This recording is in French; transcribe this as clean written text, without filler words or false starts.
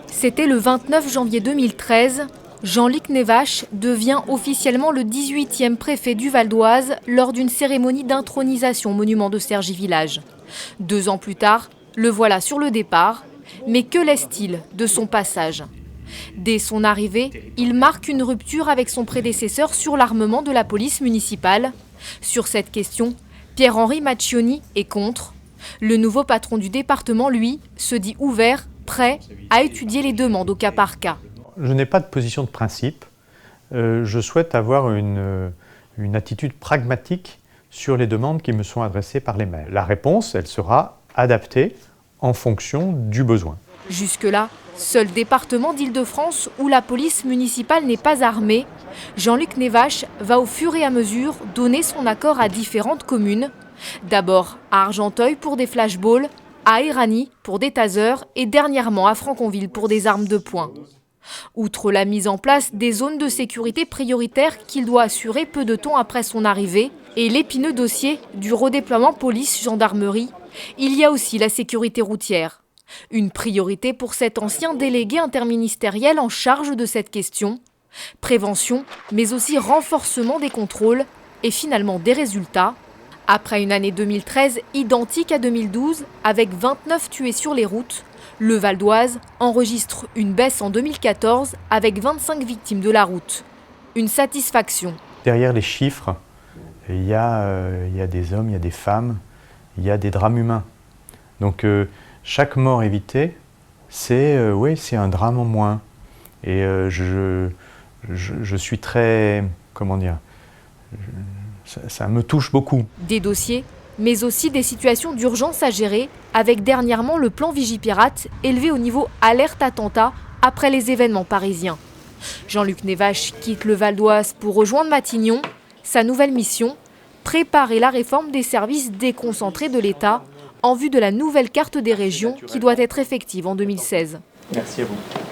C'était le 29 janvier 2013. Jean-Luc Névache devient officiellement le 18e préfet du Val d'Oise lors d'une cérémonie d'intronisation au monument de Cergy-Village. 2 ans plus tard, le voilà sur le départ. Mais que laisse-t-il de son passage ? Dès son arrivée, il marque une rupture avec son prédécesseur sur l'armement de la police municipale. Sur cette question, Pierre-Henri Macchioni est contre. Le nouveau patron du département, lui, se dit ouvert, prêt à étudier les demandes au cas par cas. Je n'ai pas de position de principe. Je souhaite avoir une attitude pragmatique sur les demandes qui me sont adressées par les maires. La réponse, elle sera adaptée en fonction du besoin. Jusque-là, seul département d'Île-de-France où la police municipale n'est pas armée, Jean-Luc Névache va au fur et à mesure donner son accord à différentes communes. D'abord à Argenteuil pour des flashballs, à Éragny pour des tasers et dernièrement à Franconville pour des armes de poing. Outre la mise en place des zones de sécurité prioritaires qu'il doit assurer peu de temps après son arrivée et l'épineux dossier du redéploiement police-gendarmerie, il y a aussi la sécurité routière. Une priorité pour cet ancien délégué interministériel en charge de cette question. Prévention, mais aussi renforcement des contrôles et finalement des résultats. Après une année 2013 identique à 2012, avec 29 tués sur les routes, le Val d'Oise enregistre une baisse en 2014 avec 25 victimes de la route. Une satisfaction. Derrière les chiffres, il y a des hommes, il y a des femmes, il y a des drames humains. Donc chaque mort évitée, c'est un drame en moins. Et je suis très, comment dire, ça me touche beaucoup. Des dossiers, mais aussi des situations d'urgence à gérer, avec dernièrement le plan Vigipirate élevé au niveau alerte attentat après les événements parisiens. Jean-Luc Névache quitte le Val d'Oise pour rejoindre Matignon. Sa nouvelle mission, préparer la réforme des services déconcentrés de l'État en vue de la nouvelle carte des régions qui doit être effective en 2016. Merci à vous.